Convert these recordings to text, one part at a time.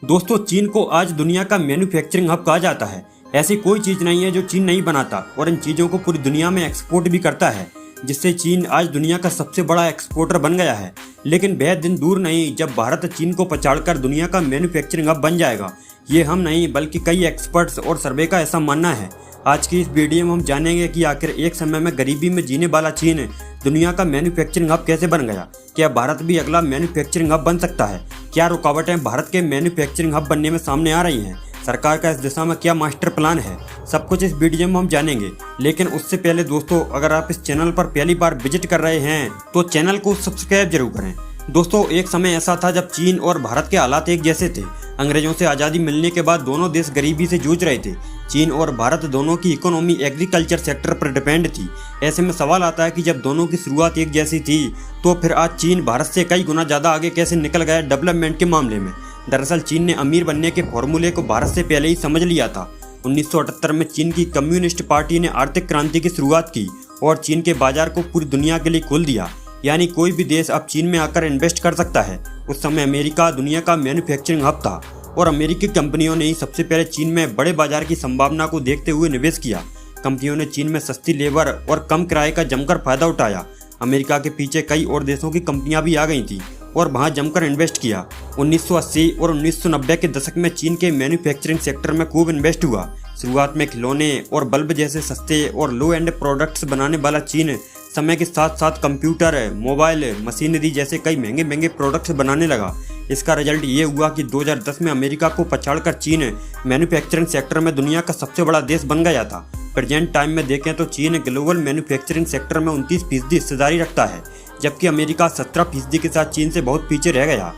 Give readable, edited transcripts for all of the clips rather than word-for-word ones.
दोस्तों, चीन को आज दुनिया का मैन्युफैक्चरिंग हब कहा जाता है। ऐसी कोई चीज नहीं है जो चीन नहीं बनाता और इन चीजों को पूरी दुनिया में एक्सपोर्ट भी करता है, जिससे चीन आज दुनिया का सबसे बड़ा एक्सपोर्टर बन गया है। लेकिन बेहद दिन दूर नहीं जब भारत चीन को पछाड़कर दुनिया का मैन्युफैक्चरिंग हब बन जाएगा। ये हम नहीं बल्कि कई एक्सपर्ट्स और सर्वे का ऐसा मानना है। आज की इस वीडियो में हम जानेंगे कि आखिर एक समय में गरीबी में जीने वाला चीन दुनिया का मैन्युफैक्चरिंग हब कैसे बन गया। क्या भारत भी अगला मैन्युफैक्चरिंग हब बन सकता है? क्या रुकावटें भारत के मैन्युफैक्चरिंग हब बनने में सामने आ रही हैं? सरकार का इस दिशा में क्या मास्टर प्लान है? सब कुछ इस वीडियो में हम जानेंगे। लेकिन उससे पहले दोस्तों, अगर आप इस चैनल पर पहली बार विजिट कर रहे हैं तो चैनल को सब्सक्राइब जरूर करें। दोस्तों, एक समय ऐसा था जब चीन और भारत के हालात एक जैसे थे। अंग्रेजों से आज़ादी मिलने के बाद दोनों देश गरीबी से जूझ रहे थे। चीन और भारत दोनों की इकोनॉमी एग्रीकल्चर सेक्टर पर डिपेंड थी। ऐसे में सवाल आता है कि जब दोनों की शुरुआत एक जैसी थी तो फिर आज चीन भारत से कई गुना ज़्यादा आगे कैसे निकल गया डेवलपमेंट के मामले में। दरअसल चीन ने अमीर बनने के फॉर्मूले को भारत से पहले ही समझ लिया था। 1978 में चीन की कम्युनिस्ट पार्टी ने आर्थिक क्रांति की शुरुआत की और चीन के बाजार को पूरी दुनिया के लिए खोल दिया। यानी कोई भी देश अब चीन में आकर इन्वेस्ट कर सकता है। उस समय अमेरिका दुनिया का मैन्युफैक्चरिंग हब था और अमेरिकी कंपनियों ने ही सबसे पहले चीन में बड़े बाजार की संभावना को देखते हुए निवेश किया। कंपनियों ने चीन में सस्ती लेबर और कम किराए का जमकर फायदा उठाया। अमेरिका के पीछे कई और देशों की कंपनियां भी आ गई थीं और वहां जमकर इन्वेस्ट किया। 1980 और 1990 के दशक में चीन के मैन्युफैक्चरिंग सेक्टर में खूब इन्वेस्ट हुआ। शुरुआत में खिलौने और बल्ब जैसे सस्ते और लो एंड प्रोडक्ट्स बनाने वाला चीन समय के साथ साथ कंप्यूटर, मोबाइल, मशीनरी जैसे कई महंगे महंगे प्रोडक्ट्स बनाने लगा। इसका रिजल्ट ये हुआ कि 2010 में अमेरिका को पछाड़कर चीन मैन्युफैक्चरिंग सेक्टर में दुनिया का सबसे बड़ा देश बन गया था। प्रेजेंट टाइम में देखें तो चीन ग्लोबल मैन्युफैक्चरिंग सेक्टर में 29% हिस्सेदारी रखता है, जबकि अमेरिका 17% के साथ चीन से बहुत पीछे रह गया।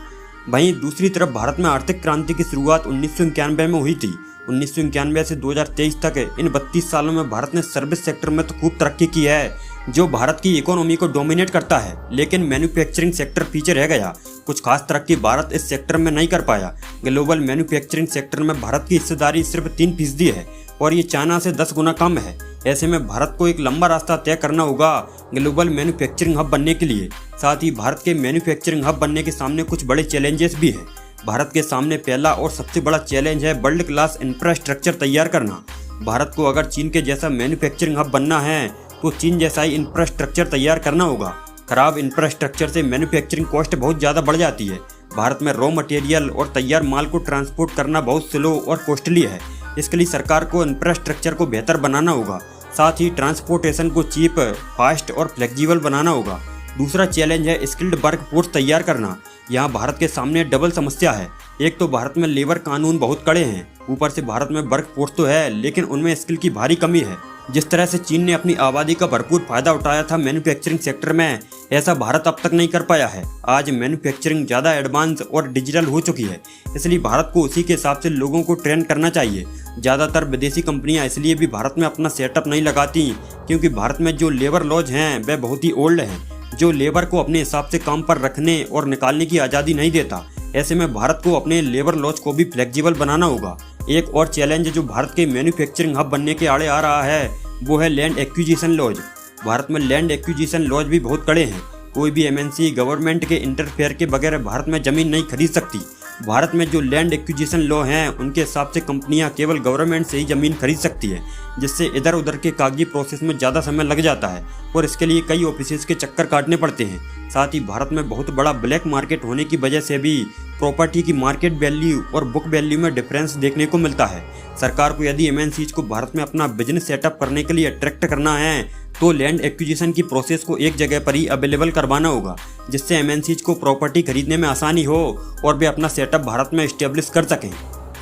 वहीं दूसरी तरफ भारत में आर्थिक क्रांति की शुरुआत 1991 में हुई थी। 1991 से 2023 तक इन 32 सालों में भारत ने सर्विस सेक्टर में तो खूब तरक्की की है, जो भारत की इकोनॉमी को डोमिनेट करता है। लेकिन मैन्युफैक्चरिंग सेक्टर पीछे रह गया। कुछ खास तरक्की भारत इस सेक्टर में नहीं कर पाया। ग्लोबल मैन्युफैक्चरिंग सेक्टर में भारत की हिस्सेदारी सिर्फ 3% है और ये चाइना से 10 गुना कम है। ऐसे में भारत को एक लंबा रास्ता तय करना होगा ग्लोबल मैन्युफैक्चरिंग हब बनने के लिए। साथ ही भारत के मैन्युफैक्चरिंग हब बनने के सामने कुछ बड़े चैलेंजेस भी हैं। भारत के सामने पहला और सबसे बड़ा चैलेंज है वर्ल्ड क्लास इंफ्रास्ट्रक्चर तैयार करना। भारत को अगर चीन के जैसा मैन्युफैक्चरिंग हब बनना है तो चीन जैसा ही इंफ्रास्ट्रक्चर तैयार करना होगा। खराब इंफ्रास्ट्रक्चर से मैन्युफैक्चरिंग कॉस्ट बहुत ज़्यादा बढ़ जाती है। भारत में रॉ मटेरियल और तैयार माल को ट्रांसपोर्ट करना बहुत स्लो और कॉस्टली है। इसके लिए सरकार को इंफ्रास्ट्रक्चर को बेहतर बनाना होगा। साथ ही ट्रांसपोर्टेशन को चीप, फास्ट और फ्लेक्सिबल बनाना होगा। दूसरा चैलेंज है स्किल्ड वर्क फोर्स तैयार करना। यहाँ भारत के सामने डबल समस्या है। एक तो भारत में लेबर कानून बहुत कड़े हैं, ऊपर से भारत में वर्क फोर्स तो है लेकिन उनमें स्किल की भारी कमी है। जिस तरह से चीन ने अपनी आबादी का भरपूर फायदा उठाया था मैन्युफैक्चरिंग सेक्टर में, ऐसा भारत अब तक नहीं कर पाया है। आज मैन्युफैक्चरिंग ज़्यादा एडवांस और डिजिटल हो चुकी है, इसलिए भारत को उसी के हिसाब से लोगों को ट्रेन करना चाहिए। ज़्यादातर विदेशी कंपनियां इसलिए भी भारत में अपना सेटअप नहीं लगाती क्योंकि भारत में जो लेबर लॉज हैं वह बहुत ही ओल्ड हैं, जो लेबर को अपने हिसाब से काम पर रखने और निकालने की आज़ादी नहीं देता। ऐसे में भारत को अपने लेबर लॉज को भी फ्लेक्सिबल बनाना होगा। एक और चैलेंज जो भारत के मैन्युफैक्चरिंग हब बनने के आड़े आ रहा है वो है लैंड एक्विजिशन लॉज। भारत में लैंड एक्विजिशन लॉज भी बहुत कड़े हैं। कोई भी एमएनसी गवर्नमेंट के इंटरफेयर के बगैर भारत में ज़मीन नहीं खरीद सकती। भारत में जो लैंड एक्विजिशन लॉ हैं उनके हिसाब से कंपनियां केवल गवर्नमेंट से ही ज़मीन खरीद सकती है, जिससे इधर उधर के कागजी प्रोसेस में ज़्यादा समय लग जाता है और इसके लिए कई ऑफिसेज के चक्कर काटने पड़ते हैं। साथ ही भारत में बहुत बड़ा ब्लैक मार्केट होने की वजह से भी प्रॉपर्टी की मार्केट वैल्यू और बुक वैल्यू में डिफरेंस देखने को मिलता है। सरकार को यदि एमएनसीज को भारत में अपना बिजनेस सेटअप करने के लिए अट्रैक्ट करना है तो लैंड एक्विजिशन की प्रोसेस को एक जगह पर ही अवेलेबल करवाना होगा, जिससे एमएनसीज को प्रॉपर्टी खरीदने में आसानी हो और वे अपना सेटअप भारत में इस्टेब्लिश कर सकें।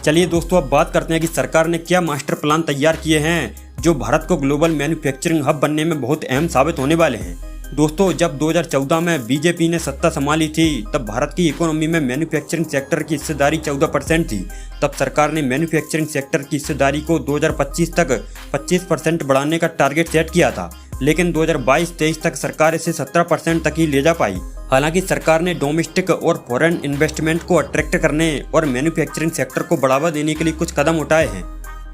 चलिए दोस्तों, अब बात करते हैं कि सरकार ने क्या मास्टर प्लान तैयार किए हैं जो भारत को ग्लोबल मैन्युफैक्चरिंग हब बनने में बहुत अहम साबित होने वाले हैं। दोस्तों, जब 2014 में बीजेपी ने सत्ता संभाली थी तब भारत की इकोनॉमी में मैन्युफैक्चरिंग सेक्टर की हिस्सेदारी 14% थी। तब सरकार ने मैन्युफैक्चरिंग सेक्टर की हिस्सेदारी को 2025 तक 25% बढ़ाने का टारगेट सेट किया था, लेकिन 2022-23 तक सरकार इसे 17% तक ही ले जा पाई। हालांकि सरकार ने डोमेस्टिक और फॉरेन इन्वेस्टमेंट को अट्रैक्ट करने और मैन्युफैक्चरिंग सेक्टर को बढ़ावा देने के लिए कुछ कदम उठाए हैं।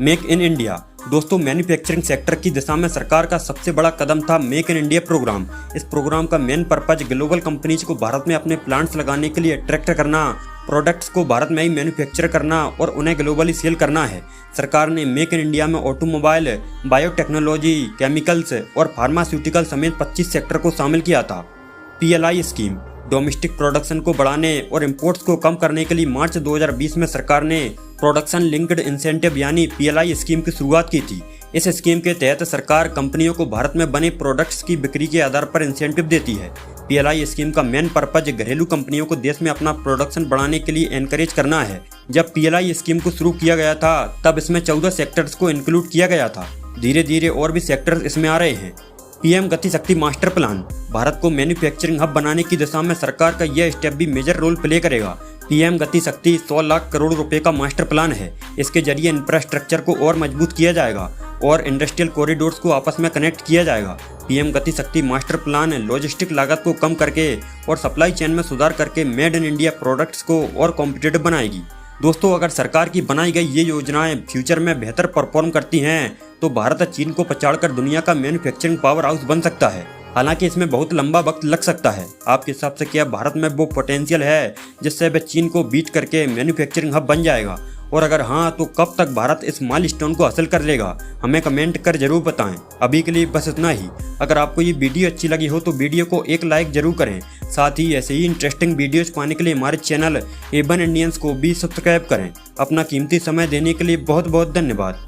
Make in India. दोस्तों, मैन्युफैक्चरिंग सेक्टर की दिशा में सरकार का सबसे बड़ा कदम था मेक इन इंडिया प्रोग्राम। इस प्रोग्राम का मेन पर्पज ग्लोबल कंपनीज को भारत में अपने प्लांट्स लगाने के लिए अट्रैक्ट करना प्रोडक्ट्स को भारत में ही मैन्युफैक्चर करना और उन्हें ग्लोबली सेल करना है। सरकार ने मेक इन इंडिया में ऑटोमोबाइल, बायोटेक्नोलॉजी, केमिकल्स और फार्मास्यूटिकल समेत 25 सेक्टर को शामिल किया था। PLI स्कीम डोमेस्टिक प्रोडक्शन को बढ़ाने और इंपोर्ट्स को कम करने के लिए मार्च 2020 में सरकार ने प्रोडक्शन लिंक्ड इंसेंटिव यानी PLI स्कीम की शुरुआत की थी। इस स्कीम के तहत सरकार कंपनियों को भारत में बने प्रोडक्ट्स की बिक्री के आधार पर इंसेंटिव देती है। PLI स्कीम का मेन पर्पज घरेलू कंपनियों को देश में अपना प्रोडक्शन बढ़ाने के लिए एनकरेज करना है। जब PLI स्कीम को शुरू किया गया था तब इसमें 14 सेक्टर्स को इंक्लूड किया गया था। धीरे धीरे और भी सेक्टर्स इसमें आ रहे हैं। PM गति शक्ति मास्टर प्लान भारत को मैन्युफैक्चरिंग हब बनाने की दिशा में सरकार का यह स्टेप भी मेजर रोल प्ले करेगा। PM गति शक्ति 100 लाख करोड़ रुपए का मास्टर प्लान है। इसके जरिए इंफ्रास्ट्रक्चर को और मजबूत किया जाएगा और इंडस्ट्रियल कॉरिडोर्स को आपस में कनेक्ट किया जाएगा। PM गति शक्ति मास्टर प्लान लॉजिस्टिक लागत को कम करके और सप्लाई चेन में सुधार करके मेड इन इंडिया प्रोडक्ट्स को और कॉम्पिटिटिव बनाएगी। दोस्तों, अगर सरकार की बनाई गई ये योजनाएं फ्यूचर में बेहतर परफॉर्म करती हैं तो भारत चीन को पछाड़कर दुनिया का मैन्युफैक्चरिंग पावर हाउस बन सकता है। हालांकि इसमें बहुत लंबा वक्त लग सकता है। आपके हिसाब से क्या भारत में वो पोटेंशियल है जिससे वह चीन को बीट करके मैन्युफैक्चरिंग हब बन जाएगा? और अगर हाँ तो कब तक भारत इस माइलस्टोन को हासिल कर लेगा? हमें कमेंट कर जरूर बताएं। अभी के लिए बस इतना ही। अगर आपको ये वीडियो अच्छी लगी हो तो वीडियो को एक लाइक जरूर करें। साथ ही ऐसे ही इंटरेस्टिंग वीडियोज पाने के लिए हमारे चैनल A1 इंडियंस को भी सब्सक्राइब करें। अपना कीमती समय देने के लिए बहुत बहुत धन्यवाद।